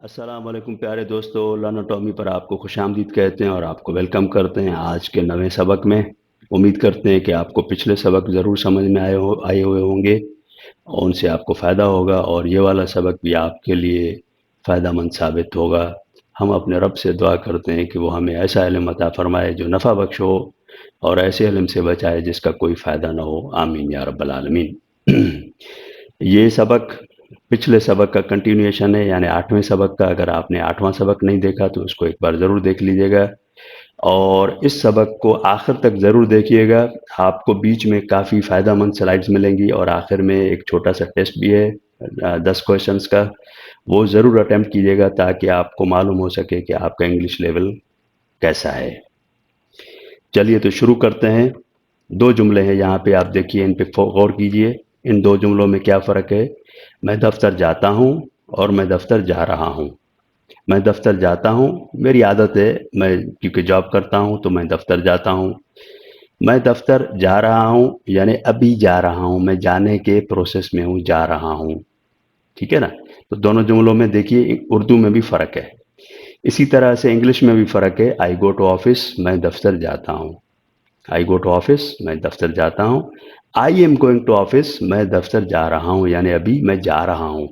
अस्सलाम वालेकुम प्यारे दोस्तों, लर्न टॉमी पर आपको खुशामदीद कहते हैं और आपको वेलकम करते हैं आज के नए सबक में। उम्मीद करते हैं कि आपको पिछले सबक ज़रूर समझ में आए हुए होंगे और उनसे आपको फ़ायदा होगा और ये वाला सबक भी आपके लिए फ़ायदेमंद साबित होगा। हम अपने रब से दुआ करते हैं कि वो हमें ऐसा इल्म अता फ़रमाए जो नफ़ा बख्श हो और ऐसे इल्म से बचाए जिसका कोई फ़ायदा ना हो। आमीन या रब्बल आलमीन। ये सबक पिछले सबक का कंटिन्यूएशन है, यानी 8वें सबक का। अगर आपने 8वां सबक नहीं देखा तो उसको एक बार ज़रूर देख लीजिएगा और इस सबक को आखिर तक ज़रूर देखिएगा। आपको बीच में काफ़ी फ़ायदेमंद स्लाइड्स मिलेंगी और आखिर में एक छोटा सा टेस्ट भी है 10 क्वेश्चंस का। वो ज़रूर अटेम्प्ट कीजिएगा ताकि आपको मालूम हो सके कि आपका इंग्लिश लेवल कैसा है। चलिए तो शुरू करते हैं। 2 जुमले हैं यहाँ पे, आप देखिए, इन पे गौर कीजिए। इन 2 जुमलों में क्या फ़र्क है? मैं दफ़्तर जाता हूँ और मैं दफ़्तर जा रहा हूँ। मैं दफ़्तर जाता हूँ, मेरी आदत है, मैं क्योंकि जॉब करता हूँ तो मैं दफ़्तर जाता हूँ। मैं दफ़्तर जा रहा हूँ यानी अभी जा रहा हूँ, मैं जाने के प्रोसेस में हूँ, जा रहा हूँ। ठीक है ना? तो दोनों जुमलों में देखिए उर्दू में भी फ़र्क है। इसी तरह से इंग्लिश में भी फ़र्क है। आई गो टू ऑफिस, मैं दफ़्तर जाता हूँ। आई गो टू ऑफिस, मैं दफ़्तर जाता हूँ। I am going to office, मैं दफ़्तर जा रहा हूँ यानी अभी मैं जा रहा हूँ।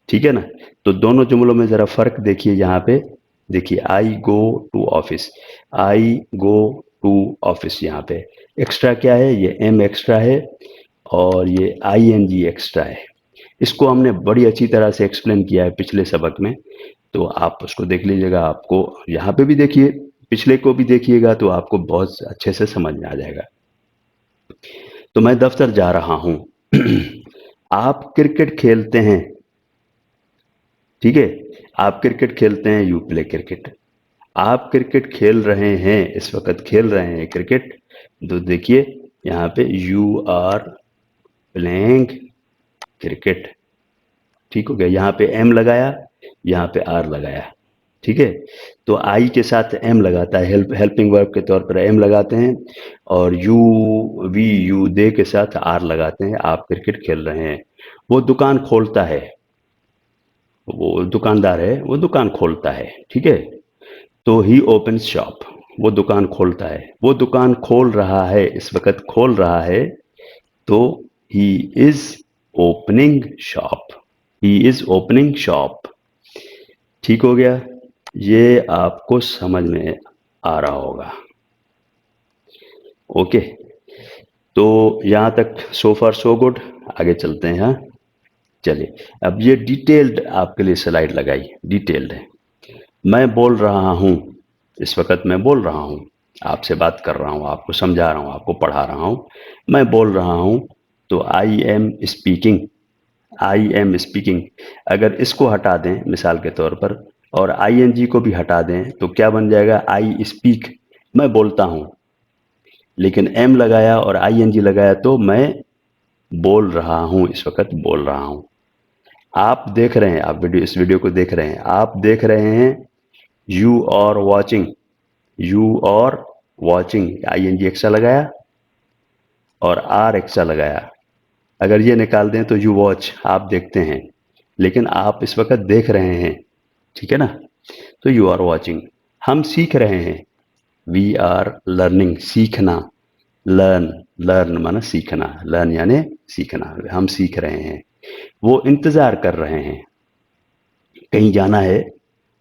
ठीक है ना? तो दोनों जुमलों में ज़रा फ़र्क देखिए यहाँ पे। देखिए I go to office, I go to office, यहाँ पे एक्स्ट्रा क्या है? ये एम एक्स्ट्रा है और ये आई एन जी एक्स्ट्रा है। इसको हमने बड़ी अच्छी तरह से एक्सप्लेन किया है पिछले सबक में, तो आप उसको देख लीजिएगा। आपको यहाँ पे भी देखिए, पिछले को भी देखिएगा तो आपको बहुत अच्छे से समझ में आ जाएगा। तो मैं दफ्तर जा रहा हूँ। आप क्रिकेट खेलते हैं, ठीक है? आप क्रिकेट खेलते हैं, यू प्ले क्रिकेट। आप क्रिकेट खेल रहे हैं, इस वक्त खेल रहे हैं क्रिकेट। तो देखिए यहाँ पे यू आर प्लेइंग क्रिकेट। ठीक हो गया? यहाँ पे एम लगाया, यहाँ पे आर लगाया। ठीक है? तो आई के साथ एम लगाता है, हेल्पिंग वर्ब के तौर पर एम लगाते हैं, और यू वी यू दे के साथ आर लगाते हैं। आप क्रिकेट खेल रहे हैं। वो दुकान खोलता है, वो दुकानदार है, वो दुकान खोलता है। ठीक है? तो ही ओपन शॉप, वो दुकान खोलता है। वो दुकान खोल रहा है, इस वक्त खोल रहा है, तो he is opening shop. He is opening shop. ठीक हो गया? ये आपको समझ में आ रहा होगा। ओके, तो यहाँ तक सो फार सो गुड। आगे चलते हैं। हाँ, चलिए। अब ये डिटेल्ड आपके लिए स्लाइड लगाई, डिटेल्ड है। मैं बोल रहा हूँ, इस वक्त मैं बोल रहा हूँ, आपसे बात कर रहा हूँ, आपको समझा रहा हूँ, आपको पढ़ा रहा हूँ। मैं बोल रहा हूँ, तो I am speaking. I am speaking. अगर इसको हटा दें मिसाल के तौर पर और आई एन जी को भी हटा दें तो क्या बन जाएगा? आई स्पीक, मैं बोलता हूँ। लेकिन एम लगाया और आई एन जी लगाया तो मैं बोल रहा हूँ, इस वक्त बोल रहा हूँ। आप देख रहे हैं, आप वीडियो, इस वीडियो को देख रहे हैं, आप देख रहे हैं। You are watching, you are watching, I N G extra लगाया और आर एक्स्ट्रा लगाया। अगर ये निकाल दें तो यू वॉच, आप देखते हैं, लेकिन आप इस वक्त देख रहे हैं। ठीक है ना? तो यू आर वॉचिंग। हम सीख रहे हैं, वी आर लर्निंग, सीखना। लर्न, लर्न माना सीखना, लर्न यानी सीखना। हम सीख रहे हैं। वो इंतजार कर रहे हैं, कहीं जाना है,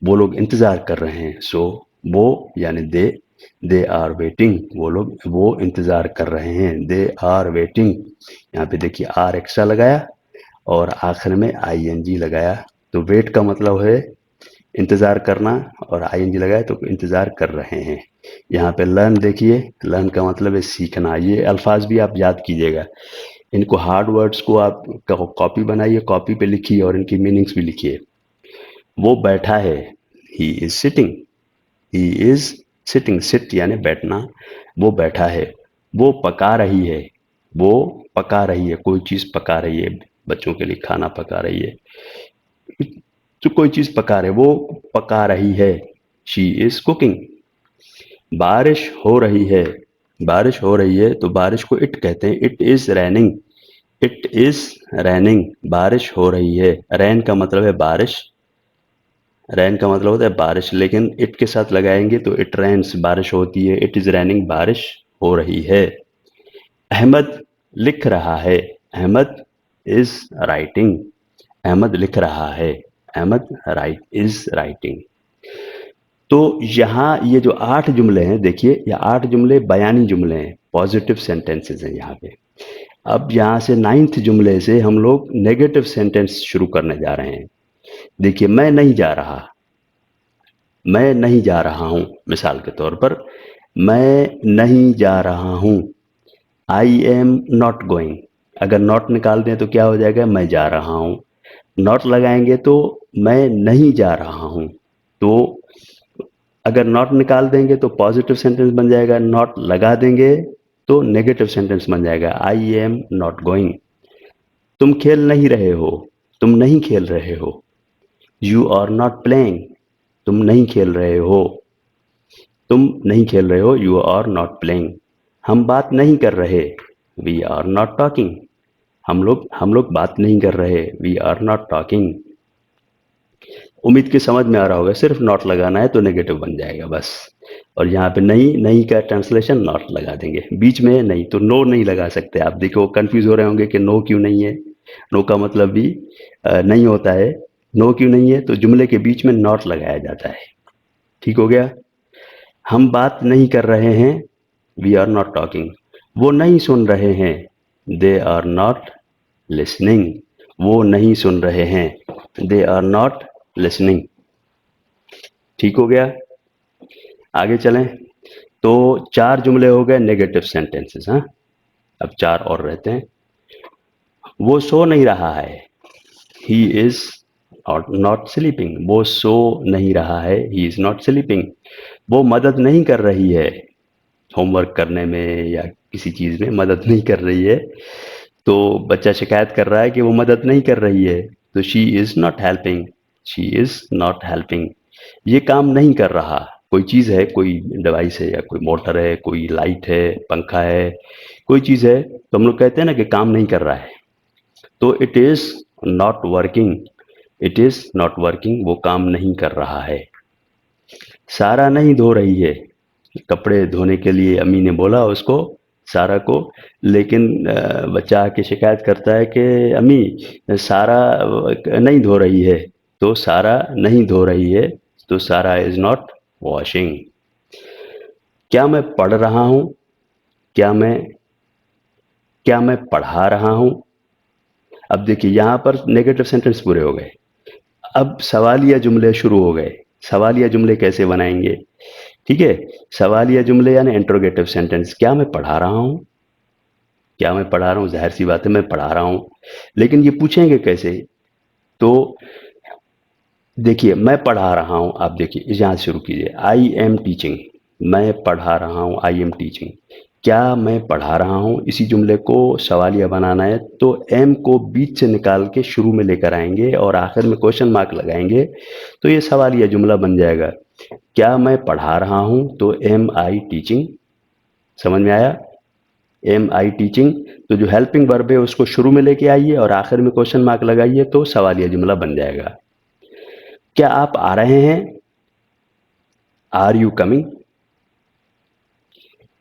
वो लोग इंतजार कर रहे हैं। सो वो यानी दे आर वेटिंग, वो लोग, वो इंतजार कर रहे हैं, दे आर वेटिंग। यहाँ पे देखिए आर एक्स्ट्रा लगाया और आखिर में आई एन जी लगाया। तो वेट का मतलब है इंतजार करना, और आई एन जी लगाया तो इंतजार कर रहे हैं। यहाँ पे लर्न देखिए, लर्न का मतलब है सीखना। ये अल्फाज भी आप याद कीजिएगा। इनको हार्ड वर्ड्स को आप कॉपी बनाइए, कॉपी पे लिखिए और इनकी मीनिंग्स भी लिखिए। वो बैठा है, he is sitting. He is sitting, sit यानी बैठना। वो बैठा है। वो पका रही है, वो पका रही है, कोई चीज पका रही है, बच्चों के लिए खाना पका रही है, तो कोई चीज पका रहे, वो पका रही है। She is cooking. बारिश हो रही है, बारिश हो रही है, तो बारिश को इट कहते हैं, it is raining. It is raining, बारिश हो रही है। रैन का मतलब है बारिश, रैन का मतलब होता है बारिश, लेकिन इट के साथ लगाएंगे तो इट रेन्स, बारिश होती है। इट इज रैनिंग, बारिश हो रही है। अहमद लिख रहा है। Ahmad is writing. अहमद लिख रहा है। Ahmad write is writing. तो यहाँ ये जो 8 जुमले हैं, देखिए ये 8 जुमले बयानी जुमले हैं, पॉजिटिव सेंटेंसेस हैं यहाँ पे। अब यहाँ से 9th जुमले से हम लोग नेगेटिव सेंटेंस शुरू करने जा रहे हैं। देखिए, मैं नहीं जा रहा। मैं नहीं जा रहा हूँ, मिसाल के तौर पर मैं नहीं जा रहा हूँ। I am not going. अगर नॉट निकाल दें तो क्या हो जाएगा, मैं जा रहा हूँ। नॉट लगाएंगे तो मैं नहीं जा रहा हूँ। तो अगर नॉट निकाल देंगे तो पॉजिटिव सेंटेंस बन जाएगा, नॉट लगा देंगे तो नेगेटिव सेंटेंस बन जाएगा, आई एम नॉट गोइंग। तुम खेल नहीं रहे हो। तुम नहीं खेल रहे हो। You are not playing. तुम नहीं खेल रहे हो। तुम नहीं खेल रहे हो, यू आर नॉट प्लेइंग। हम बात नहीं कर रहे, वी आर नॉट टॉकिंग। हम लोग बात नहीं कर रहे, वी आर नॉट टॉकिंग। उम्मीद की समझ में आ रहा होगा, सिर्फ नॉट लगाना है तो नेगेटिव बन जाएगा बस। और यहाँ पे नहीं, नहीं का ट्रांसलेशन नॉट लगा देंगे। बीच में नहीं तो नो नहीं लगा सकते। आप देखो कंफ्यूज हो रहे होंगे कि नो क्यों नहीं है। नो का मतलब भी नहीं होता है। नो क्यों नहीं है, तो जुमले के बीच में नॉट लगाया जाता है। ठीक हो गया। हम बात नहीं कर रहे हैं, वी आर नॉट टॉकिंग। वो नहीं सुन रहे हैं, दे आर नॉट लिसनिंग। वो नहीं सुन रहे हैं, दे आर नॉट लिसनिंग। ठीक हो गया। आगे चलें। तो 4 जुमले हो गए नेगेटिव सेंटेंसेस। हाँ, अब 4 और रहते हैं। वो सो नहीं रहा है, ही इज नॉट स्लीपिंग। वो सो नहीं रहा है, ही इज नॉट स्लीपिंग। वो मदद नहीं कर रही है, होमवर्क करने में या किसी चीज़ में मदद नहीं कर रही है। तो बच्चा शिकायत कर रहा है कि वो मदद नहीं कर रही है, तो she is not helping. She is not helping. ये काम नहीं कर रहा। कोई चीज़ है, कोई डिवाइस है, या कोई मोटर है, कोई लाइट है, पंखा है, कोई चीज़ है, तो हम लोग कहते हैं ना कि काम नहीं कर रहा है। तो it is not working. It is not working, वो काम नहीं कर रहा है। सारा नहीं धो रही है। कपड़े धोने के लिए अम्मी ने बोला उसको, सारा को। लेकिन बच्चा आके शिकायत करता है कि अम्मी सारा नहीं धो रही है। तो सारा नहीं धो रही है, तो सारा इज नॉट वॉशिंग। क्या मैं पढ़ रहा हूँ? क्या मैं क्या मैं पढ़ा रहा हूँ? अब देखिए यहाँ पर नेगेटिव सेंटेंस पूरे हो गए। अब सवालिया जुमले शुरू हो गए। सवालिया जुमले कैसे बनाएंगे? ठीक है। सवालिया जुमले यानी इंट्रोगेटिव सेंटेंस। क्या मैं पढ़ा रहा हूँ? क्या मैं पढ़ा रहा हूँ? जाहिर सी बात है मैं पढ़ा रहा हूँ। लेकिन ये पूछेंगे कैसे? तो देखिए, मैं पढ़ा रहा हूँ, आप देखिए यहाँ से शुरू कीजिए, आई एम टीचिंग। मैं पढ़ा रहा हूँ, आई एम टीचिंग। क्या मैं पढ़ा रहा हूँ, इसी जुमले को सवालिया बनाना है तो एम को बीच से निकाल के शुरू में लेकर आएंगे और आखिर में क्वेश्चन मार्क लगाएंगे, तो ये सवालिया जुमला बन जाएगा। क्या मैं पढ़ा रहा हूँ, तो एम आई टीचिंग। समझ में आया? Am I teaching. तो जो हेल्पिंग वर्ब है उसको शुरू में लेके आइए और आखिर में क्वेश्चन मार्क लगाइए, तो सवालिया जुमला बन जाएगा। क्या आप आ रहे हैं? Are you coming?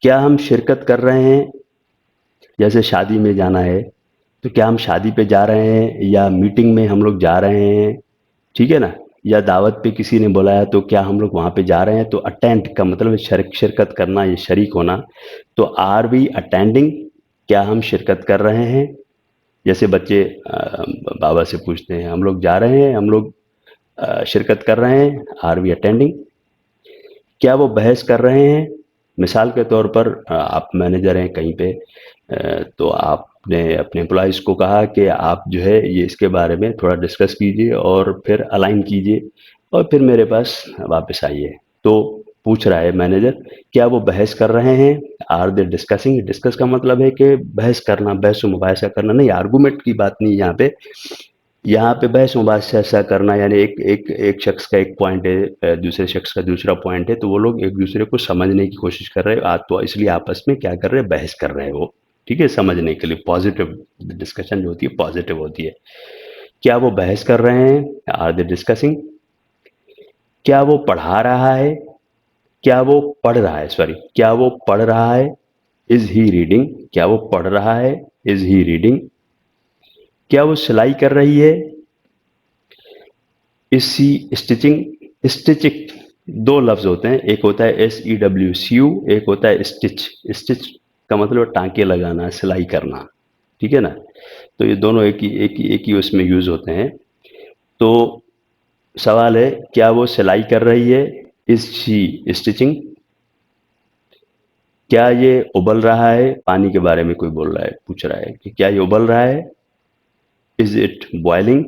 क्या हम शिरकत कर रहे हैं? जैसे शादी में जाना है, तो क्या हम शादी पे जा रहे हैं, या मीटिंग में हम लोग जा रहे हैं? ठीक है ना। या दावत पे किसी ने बुलाया तो क्या हम लोग वहां पे जा रहे हैं? तो अटेंड का मतलब है शिरकत करना, ये शरीक होना। तो आर वी अटेंडिंग? क्या हम शिरकत कर रहे हैं? जैसे बच्चे बाबा से पूछते हैं, हम लोग जा रहे हैं, हम लोग शिरकत कर रहे हैं, आर वी अटेंडिंग? क्या वो बहस कर रहे हैं? मिसाल के तौर पर आप मैनेजर हैं कहीं पे, तो आपने अपने एम्प्लॉयज़ को कहा कि आप जो है ये इसके बारे में थोड़ा डिस्कस कीजिए और फिर अलाइन कीजिए और फिर मेरे पास वापस आइए। तो पूछ रहा है मैनेजर, क्या वो बहस कर रहे हैं? Are they discussing? डिस्कस का मतलब है कि बहस करना, बहस मुबाहिसा करना नहीं, आर्गूमेंट की बात नहीं यहाँ पे। यहाँ पे बहस मुबाहिसा करना यानी एक एक एक शख्स का एक पॉइंट है, दूसरे शख्स का दूसरा पॉइंट है, तो वो लोग एक दूसरे को समझने की कोशिश कर रहे हैं, तो इसलिए आपस में क्या कर रहे हैं, बहस कर रहे हैं वो। ठीक है, समझने के लिए पॉजिटिव डिस्कशन जो होती है पॉजिटिव होती है। क्या वो बहस कर रहे हैं? Are they discussing? क्या वो पढ़ा रहा है, क्या वो पढ़ रहा है, सॉरी, क्या वो पढ़ रहा है, इज ही रीडिंग, क्या वो पढ़ रहा है, इज ही रीडिंग, क्या वो सिलाई कर रही है, इज सी स्टिचिंग। स्टिचिंग दो लफ्ज होते हैं, एक होता है SEWCU, एक होता है स्टिच। स्टिच का मतलब टांके लगाना, सिलाई करना, ठीक है ना। तो ये दोनों एक ही उसमें यूज होते हैं। तो सवाल है, क्या वो सिलाई कर रही है, इज शी स्टिचिंग, क्या ये उबल रहा है, पानी के बारे में कोई बोल रहा है, पूछ रहा है कि क्या ये उबल रहा है, इज इट बॉइलिंग,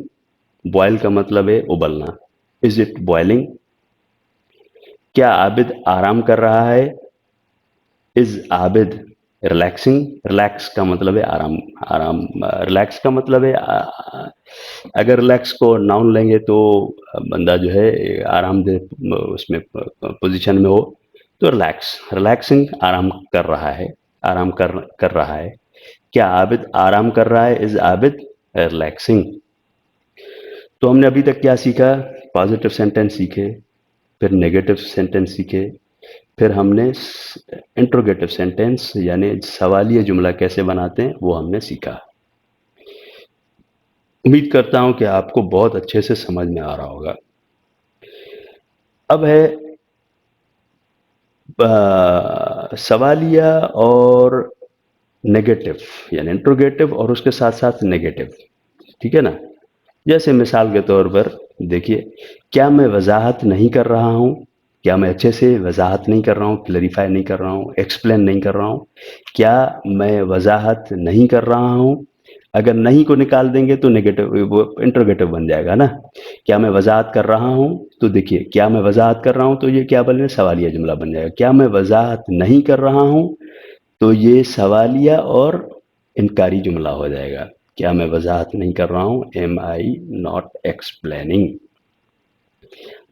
बॉयल का मतलब है उबलना, इज इट बॉइलिंग, क्या आबिद आराम कर रहा है, इज आबिद रिलैक्सिंग, रिलैक्स का मतलब है आराम, आराम, रिलैक्स का मतलब है अगर रिलैक्स को नाउन लेंगे तो बंदा जो है आरामदेह उसमें पोजीशन में हो, तो रिलैक्स, रिलैक्सिंग आराम कर रहा है, आराम कर रहा है। क्या आबिद आराम कर रहा है, इज आबिद रिलैक्सिंग। तो हमने अभी तक क्या सीखा, पॉजिटिव सेंटेंस सीखे, फिर नेगेटिव सेंटेंस सीखे, फिर हमने इंट्रोगेटिव सेंटेंस यानी सवालिया जुमला कैसे बनाते हैं वो हमने सीखा। उम्मीद करता हूं कि आपको बहुत अच्छे से समझ में आ रहा होगा। अब है सवालिया और नेगेटिव, यानी इंट्रोगेटिव और उसके साथ साथ नेगेटिव, ठीक है ना। जैसे मिसाल के तौर पर देखिए, क्या मैं वजाहत नहीं कर रहा हूं, क्या मैं अच्छे से वजाहत नहीं कर रहा हूं, क्लैरिफाई नहीं कर रहा हूं, एक्सप्लेन नहीं कर रहा हूं, क्या मैं वजाहत नहीं कर रहा हूं। अगर नहीं को निकाल देंगे तो नेगेटिव, वो इंट्रोगेटिव बन जाएगा ना। क्या मैं वजाहत कर रहा हूं, तो देखिए क्या मैं वजाहत कर रहा हूं, तो ये क्या बने, सवालिया जुमला बन जाएगा। क्या मैं वजाहत नहीं कर रहा हूं, तो ये सवालिया और इनकारी जुमला हो जाएगा। क्या मैं वजाहत नहीं कर रहा हूं, am I not explaining.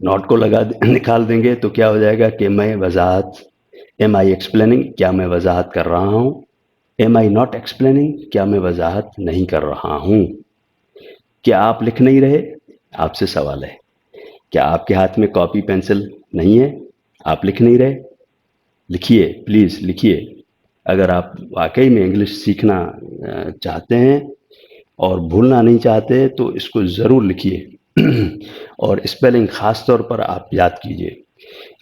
Not को निकाल देंगे तो क्या हो जाएगा कि मैं वजाहत, एम आई एक्सप्लेनिंग, क्या मैं वजाहत कर रहा हूं, एम आई नॉट एक्सप्लेनिंग, क्या मैं वजाहत नहीं कर रहा हूं। क्या आप लिख नहीं रहे, आपसे सवाल है, क्या आपके हाथ में कॉपी पेंसिल नहीं है, आप लिख नहीं रहे, लिखिए, प्लीज लिखिए। अगर आप वाकई में इंग्लिश सीखना चाहते हैं और भूलना नहीं चाहते तो इसको ज़रूर लिखिए और स्पेलिंग ख़ास तौर पर आप याद कीजिए।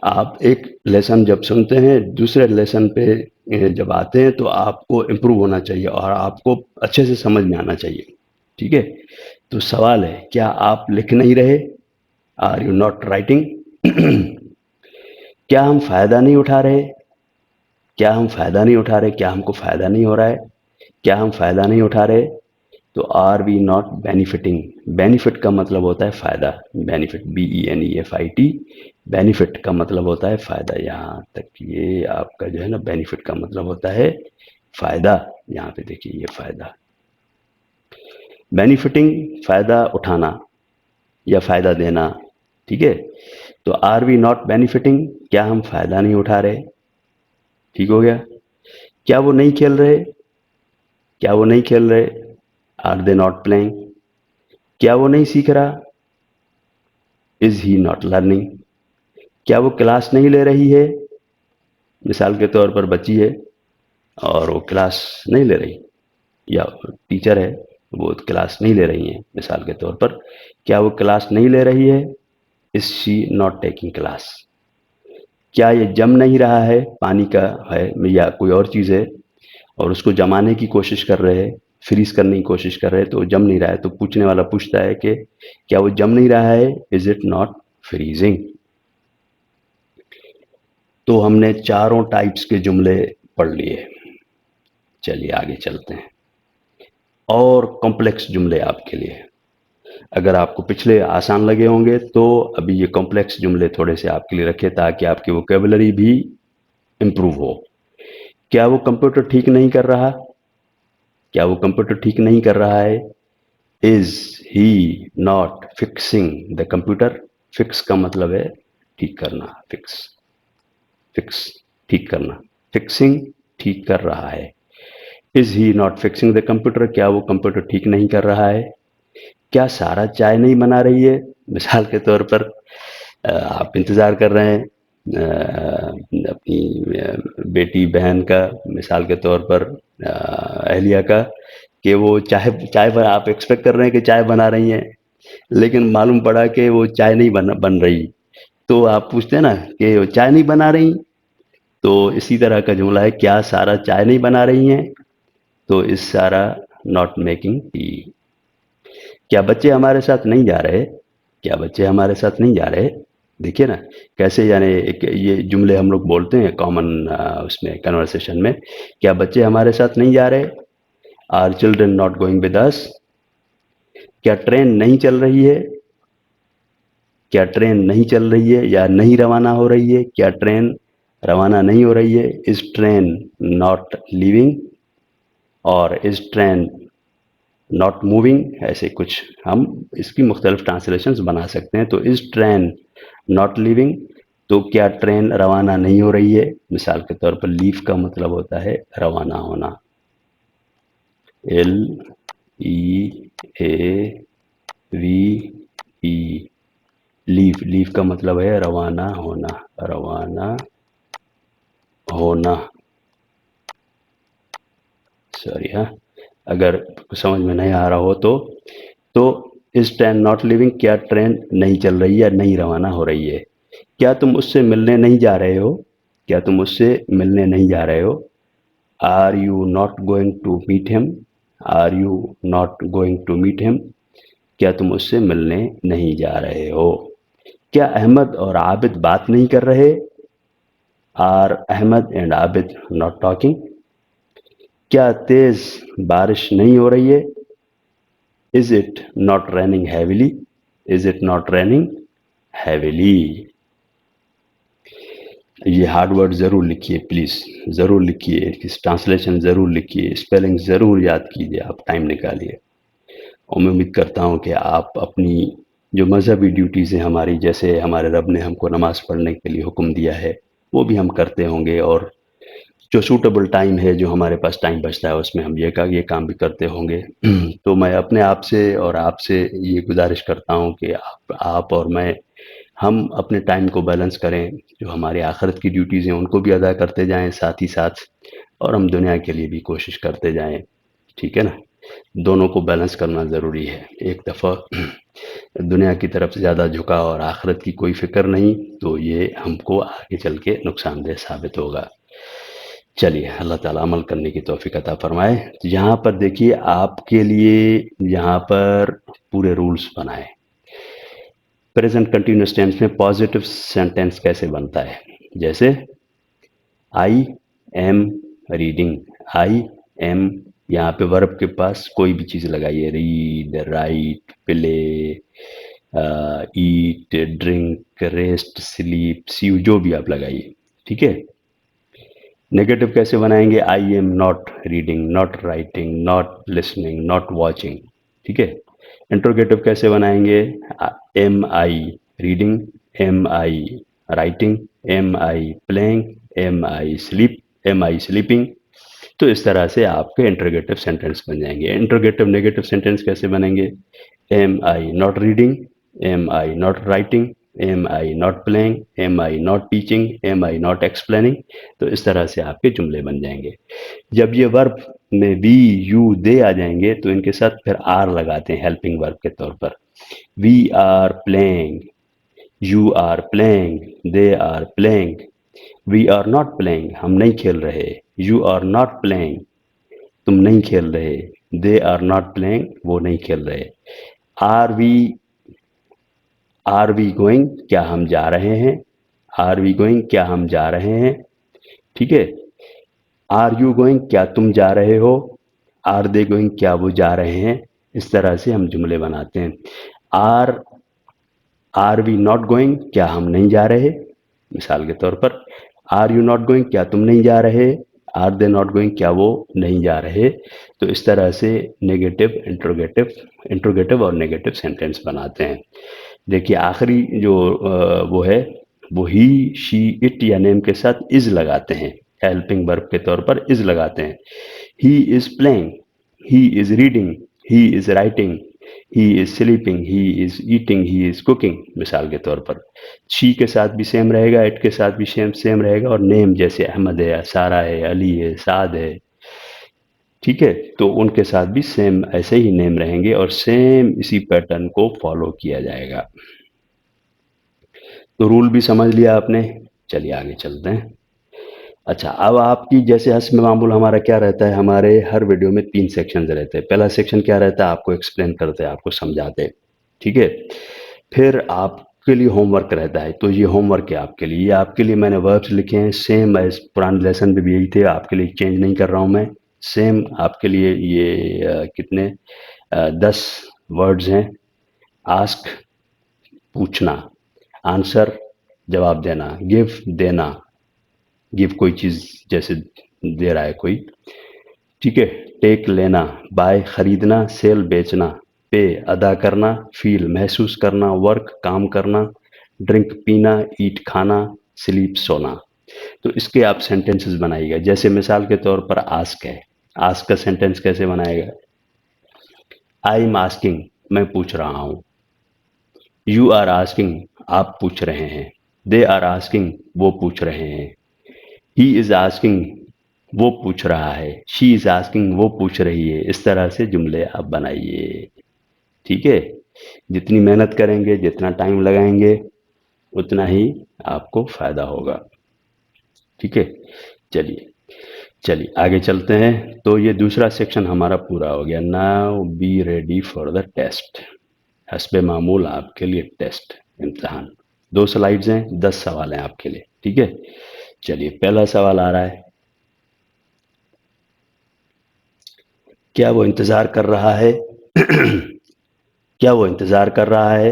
आप एक लेसन जब सुनते हैं, दूसरे लेसन पे जब आते हैं तो आपको इम्प्रूव होना चाहिए और आपको अच्छे से समझ में आना चाहिए, ठीक है। तो सवाल है, क्या आप लिख नहीं रहे, आर यू नॉट राइटिंग। क्या हम फ़ायदा नहीं उठा रहे, क्या हम फ़ायदा नहीं उठा रहे, क्या हमको फ़ायदा नहीं हो रहा है, क्या हम फ़ायदा नहीं उठा रहे, तो are we not benefiting. Benefit का मतलब होता है फ़ायदा, बेनिफिट, BENEFIT, बेनिफिट का मतलब होता है फ़ायदा। यहाँ तक ये आपका जो है ना, बेनिफिट का मतलब होता है फ़ायदा। यहाँ पे देखिए ये फ़ायदा, बेनिफिटिंग, फ़ायदा उठाना या फ़ायदा देना, ठीक है। तो आर वी नॉट बेनिफिटिंग, क्या हम फ़ायदा नहीं उठा रहे, ठीक हो गया। क्या वो नहीं खेल रहे, क्या वो नहीं खेल रहे, आर दे नॉट प्लेइंग। क्या वो नहीं सीख रहा, इज ही नॉट लर्निंग। क्या वो क्लास नहीं ले रही है, मिसाल के तौर पर बच्ची है और वो क्लास नहीं ले रही, या टीचर है वो क्लास नहीं ले रही है, मिसाल के तौर पर क्या वो क्लास नहीं ले रही है, is she not taking class. क्या ये जम नहीं रहा है, पानी का है या कोई और चीज़ है और उसको जमाने की कोशिश कर रहे हैं, फ्रीज करने की कोशिश कर रहे हैं, तो जम नहीं रहा है, तो पूछने वाला पूछता है कि क्या वो जम नहीं रहा है, इज इट नॉट फ्रीजिंग। तो हमने चारों टाइप्स के जुमले पढ़ लिए। चलिए आगे चलते हैं, और कॉम्प्लेक्स जुमले आपके लिए। अगर आपको पिछले आसान लगे होंगे तो अभी ये कॉम्प्लेक्स जुमले थोड़े से आपके लिए रखे ताकि आपकी वोकेबलरी भी इम्प्रूव हो। क्या वो कंप्यूटर ठीक नहीं कर रहा, क्या वो कंप्यूटर ठीक नहीं कर रहा है, is he not fixing the computer. Fix का मतलब है ठीक करना, फिक्स, फिक्स ठीक करना, फिक्सिंग ठीक कर रहा है। Is he not fixing the computer, क्या वो कंप्यूटर ठीक नहीं कर रहा है। क्या सारा चाय नहीं बना रही है, मिसाल के तौर पर आप इंतज़ार कर रहे हैं अपनी बेटी बहन का, मिसाल के तौर पर अहलिया का, कि वो चाय चाय आप एक्सपेक्ट कर रहे हैं कि चाय बना रही हैं, लेकिन मालूम पड़ा कि वो चाय नहीं बन रही। तो आप पूछते हैं ना कि वो चाय नहीं बना रही। तो इसी तरह का जुमला है, क्या सारा चाय नहीं बना रही हैं? तो इस सारा नॉट मेकिंग टी। क्या बच्चे हमारे साथ नहीं जा रहे? क्या बच्चे हमारे साथ नहीं जा रहे? देखिए ना, कैसे यानी एक ये जुमले हम लोग बोलते हैं कॉमन उसमें कन्वर्सेशन में। क्या बच्चे हमारे साथ नहीं जा रहे? Are children not going with us? क्या ट्रेन नहीं चल रही है? क्या ट्रेन नहीं चल रही है या नहीं रवाना हो रही है? क्या ट्रेन रवाना नहीं हो रही है? Is train not leaving? और इज ट्रेन नॉट मूविंग? ऐसे कुछ हम इसकी मुख्तलिफ ट्रांसलेशंस बना सकते हैं। तो इज ट्रेन नॉट लीविंग, तो क्या ट्रेन रवाना नहीं हो रही है? मिसाल के तौर पर लीव का मतलब होता है रवाना होना, L E A V E, leave, leave का मतलब है रवाना होना, रवाना होना। सॉरी हाँ, अगर समझ में नहीं आ रहा हो तो इज ट्रेन नॉट लिविंग, क्या ट्रेन नहीं चल रही है, नहीं रवाना हो रही है? क्या तुम उससे मिलने नहीं जा रहे हो? क्या तुम उससे मिलने नहीं जा रहे हो? Are you not going to meet him? Are you not going to meet him? क्या तुम उससे मिलने नहीं जा रहे हो? क्या अहमद और आबिद बात नहीं कर रहे? Are Ahmed and Abid not talking? क्या तेज बारिश नहीं हो रही है? Is it not raining heavily? Is it not raining heavily? ये हार्ड वर्ड ज़रूर लिखिए प्लीज़, ज़रूर लिखिए, इस ट्रांसलेशन ज़रूर लिखिए, स्पेलिंग ज़रूर याद कीजिए, आप टाइम निकालिए। और मैं उम्मीद करता हूँ कि आप अपनी जो मज़हबी ड्यूटीज़ हैं हमारी, जैसे हमारे रब ने हमको नमाज़ पढ़ने के लिए हुक्म दिया है, वो भी हम करते होंगे। और जो सूटेबल टाइम है, जो हमारे पास टाइम बचता है, उसमें हम ये काम भी करते होंगे। तो मैं अपने आप से और आपसे ये गुजारिश करता हूँ कि आप और मैं, हम अपने टाइम को बैलेंस करें, जो हमारी आखिरत की ड्यूटीज़ हैं उनको भी अदा करते जाएं साथ ही साथ, और हम दुनिया के लिए भी कोशिश करते जाएं। ठीक है ना? दोनों को बैलेंस करना ज़रूरी है। एक दफ़ा दुनिया की तरफ ज़्यादा झुकाव और आखिरत की कोई फ़िक्र नहीं, तो ये हमको आगे चल के नुकसानदेह साबित होगा। चलिए, अल्लाह ताला अमल करने की तौफ़ीक अता फ़रमाए। तो यहाँ पर देखिए, आपके लिए यहाँ पर पूरे रूल्स बनाए। प्रेजेंट कंटिन्यूअस टेंस में पॉजिटिव सेंटेंस कैसे बनता है? जैसे I am reading, I am, यहाँ पे वर्ब के पास कोई भी चीज़ लगाइए, read, write, play, eat, drink, rest, sleep, see, जो भी आप लगाइए। ठीक है? नेगेटिव कैसे बनाएंगे? I am not reading, not writing, not listening, not watching. ठीक है? इंट्रोगेटिव कैसे बनाएंगे? Am I reading, am I writing, am I playing, am I sleep, am I sleeping. तो इस तरह से आपके इंट्रोगेटिव सेंटेंस बन जाएंगे। इंट्रोगेटिव नेगेटिव सेंटेंस कैसे बनेंगे? Am I not reading, am I not writing, am I not playing, am I not teaching, am I not explaining. तो इस तरह से आपके जुमले बन जाएंगे। जब ये वर्ब में वी, यू, दे आ जाएंगे, तो इनके साथ फिर आर लगाते हैं हेल्पिंग वर्ब के तौर पर। We are playing, you are playing, they are playing. We are not playing, हम नहीं खेल रहे। यू आर नॉट प्लेइंग, तुम नहीं खेल रहे। दे आर नॉट प्लेइंग, वो नहीं खेल रहे। आर वी गोइंग, क्या हम जा रहे हैं? आर वी गोइंग, क्या हम जा रहे हैं? ठीक है? आर यू गोइंग, क्या तुम जा रहे हो? आर दे गोइंग, क्या वो जा रहे हैं? इस तरह से हम जुमले बनाते हैं। Are are we not going, क्या हम नहीं जा रहे? मिसाल के तौर पर, आर यू नॉट गोइंग, क्या तुम नहीं जा रहे? आर दे नॉट गोइंग, क्या वो नहीं जा रहे? तो इस तरह से नेगेटिव, इंट्रोगेटिव और नेगेटिव सेंटेंस बनाते हैं। देखिए, आखिरी जो वो है, वो ही, शी, इट या नेम के साथ इज लगाते हैं। हेल्पिंग वर्ब के तौर पर इज लगाते हैं। He is playing, he is reading, he is writing, he is sleeping, he is eating, he is cooking, मिसाल के तौर पर। शी के साथ भी सेम रहेगा, इट के साथ भी सेम सेम रहेगा, और नेम जैसे अहमद है, सारा है, अली है, साद है, ठीक है, तो उनके साथ भी सेम ऐसे ही नेम रहेंगे और सेम इसी पैटर्न को फॉलो किया जाएगा। तो रूल भी समझ लिया आपने। चलिए आगे चलते हैं। अच्छा, अब आपकी जैसे हस्ब मामूल हमारा क्या रहता है, हमारे हर वीडियो में 3 सेक्शंस रहते हैं। पहला सेक्शन क्या रहता है, आपको एक्सप्लेन करते हैं, आपको समझाते हैं, ठीक है। फिर आपके लिए होमवर्क रहता है, तो ये होमवर्क है आपके लिए, ये आपके लिए मैंने वर्ब्स लिखे हैं सेम एज पुराने लेसन में भी यही थे, आपके लिए चेंज नहीं कर रहा हूँ मैं। सेम आपके लिए ये कितने 10 वर्ड्स हैं। आस्क पूछना, आंसर जवाब देना, गिव देना, गिव कोई चीज़ जैसे दे रहा है कोई, ठीक है। टेक लेना, बाय खरीदना, सेल बेचना, पे अदा करना, फील महसूस करना, वर्क काम करना, ड्रिंक पीना, ईट खाना, स्लीप सोना। तो इसके आप सेंटेंसेस बनाइएगा। जैसे मिसाल के तौर पर आस्क है, आस्क का सेंटेंस कैसे बनाएगा, आई एम आस्किंग, मैं पूछ रहा हूँ। यू आर आस्किंग, आप पूछ रहे हैं। दे आर आस्किंग, वो पूछ रहे हैं। ही इज आस्किंग, वो पूछ रहा है। शी इज आस्किंग, वो पूछ रही है। इस तरह से जुमले आप बनाइए, ठीक है। जितनी मेहनत करेंगे, जितना टाइम लगाएंगे, उतना ही आपको फायदा होगा, ठीक है। चलिए, चलिए आगे चलते हैं। तो ये दूसरा सेक्शन हमारा पूरा हो गया। Now be ready for the test. हस्बे मामूल आपके लिए टेस्ट, इम्तिहान। 2 स्लाइड्स हैं, 10 सवाल हैं आपके लिए, ठीक है। चलिए पहला सवाल आ रहा है, क्या वो इंतजार कर रहा है क्या वो इंतजार कर रहा है।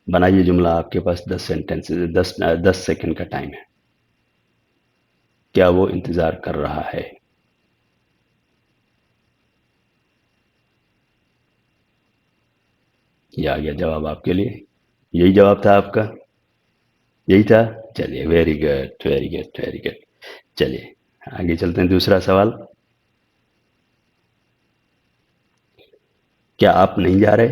बनाइए जुमला, आपके पास 10 सेंटेंसेस, 10 सेकंड का टाइम है। क्या वो इंतजार कर रहा है। ये आ गया जवाब आपके लिए। यही जवाब था आपका, यही था। चलिए very good, very good, very good. चलिए आगे चलते हैं, दूसरा सवाल। क्या आप नहीं जा रहे।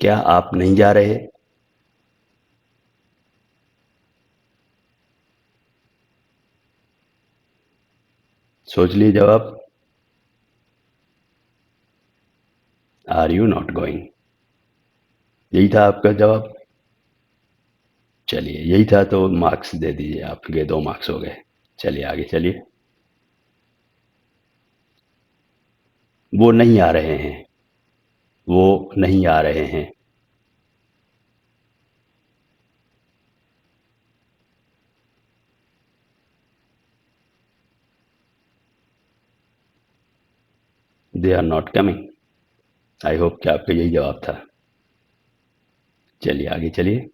क्या आप नहीं जा रहे। सोच लिए जवाब। आर यू नॉट गोइंग, यही था आपका जवाब। चलिए यही था, तो मार्क्स दे दीजिए, आपके 2 मार्क्स हो गए। चलिए आगे चलिए। वो नहीं आ रहे हैं। वो नहीं आ रहे हैं। They are not coming. I hope कि आपका यही जवाब था। चलिए आगे चलिए।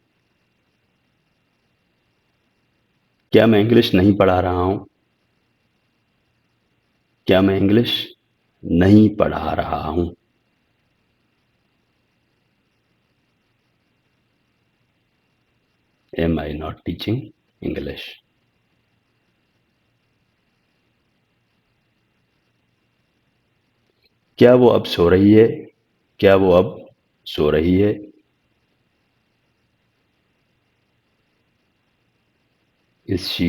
क्या मैं इंग्लिश नहीं पढ़ा रहा हूं। क्या मैं इंग्लिश नहीं पढ़ा रहा हूं। Am I not teaching English. क्या वो अब सो रही है। क्या वो अब सो रही है। Is she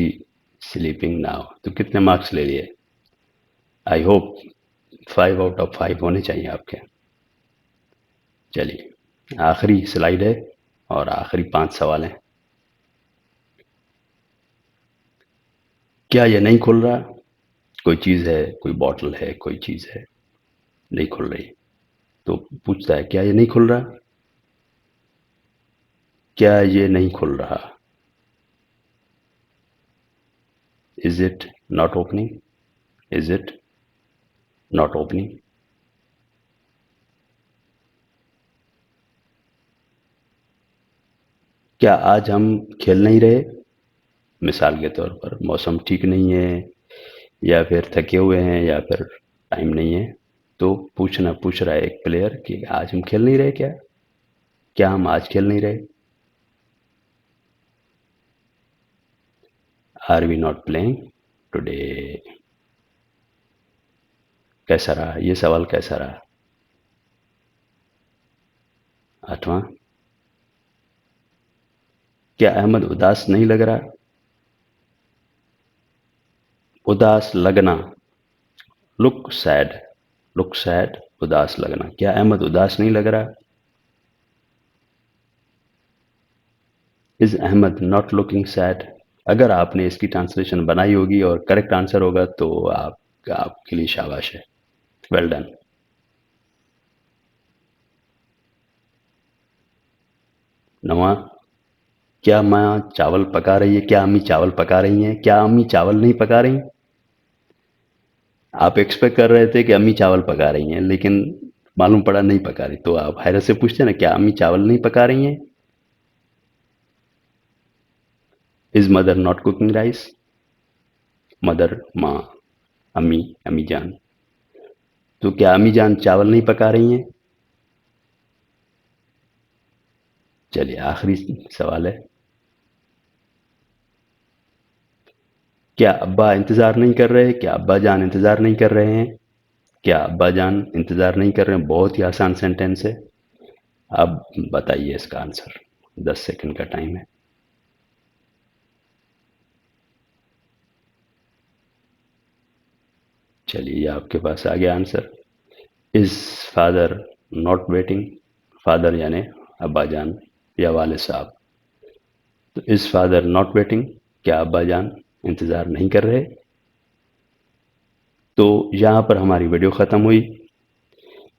sleeping now. तो कितने मार्क्स ले लिए। आई होप 5 आउट ऑफ 5 होने चाहिए आपके। चलिए आखिरी स्लाइड है और आखिरी 5 सवाल हैं। क्या ये नहीं खुल रहा। कोई चीज़ है, कोई बॉटल है, कोई चीज़ है, नहीं खुल रही। तो पूछता है क्या ये नहीं खुल रहा। क्या ये नहीं खुल रहा। Is it not opening. Is it not opening. क्या आज हम खेल नहीं रहे। मिसाल के तौर पर मौसम ठीक नहीं है, या फिर थके हुए हैं, या फिर टाइम नहीं है। तो पूछ रहा है एक प्लेयर कि आज हम खेल नहीं रहे क्या। क्या हम आज खेल नहीं रहे। Are we not playing today. कैसा रहा ये सवाल, कैसा रहा? 8वां, क्या अहमद उदास नहीं लग रहा? उदास लगना, लुक सैड, लुक सैड, उदास लगना, क्या अहमद उदास नहीं लग रहा? Is Ahmed not looking sad? अगर आपने इसकी ट्रांसलेशन बनाई होगी और करेक्ट आंसर होगा तो आपके लिए शाबाश है, वेल डन। 9वां, क्या माँ चावल पका रही है? क्या अम्मी चावल पका रही हैं? क्या अम्मी चावल नहीं पका रही? आप एक्सपेक्ट कर रहे थे कि अम्मी चावल पका रही हैं, लेकिन मालूम पड़ा नहीं पका रही, तो आप हैरत से पूछते हैं ना, क्या अम्मी चावल नहीं पका रही हैं? Is mother not cooking rice? Mother, माँ, अम्मी, अम्मी जान, तो क्या अम्मी जान चावल नहीं पका रही हैं? चलिए आखिरी सवाल है, क्या अब्बा इंतजार नहीं कर रहे? क्या अब्बा जान इंतजार नहीं कर रहे हैं? क्या अब्बा जान इंतजार नहीं कर रहे हैं? बहुत ही आसान सेंटेंस है। अब बताइए इसका आंसर, 10 सेकंड का टाइम है। चलिए आपके पास आ गया answer. Is father not waiting? Father यानी अब्बा जान या वाले साहब, तो इज फादर नॉट वेटिंग, क्या अब्बा जान इंतजार नहीं कर रहे? तो यहाँ पर हमारी वीडियो ख़त्म हुई,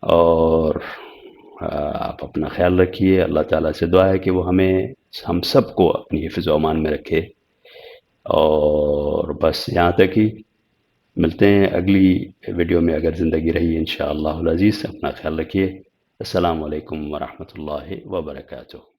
और आप अपना ख्याल रखिए। अल्लाह ताला से दुआ है कि वो हमें, हम सबको अपनी हिफ्ज़ व अमान में रखे। और बस यहाँ तक ही, मिलते हैं अगली वीडियो में अगर ज़िंदगी रही इंशाअल्लाहुल अज़ीज़। अपना ख्याल रखिए। अस्सलामु अलैकुम वरहमतुल्लाहि वबरकातुहू।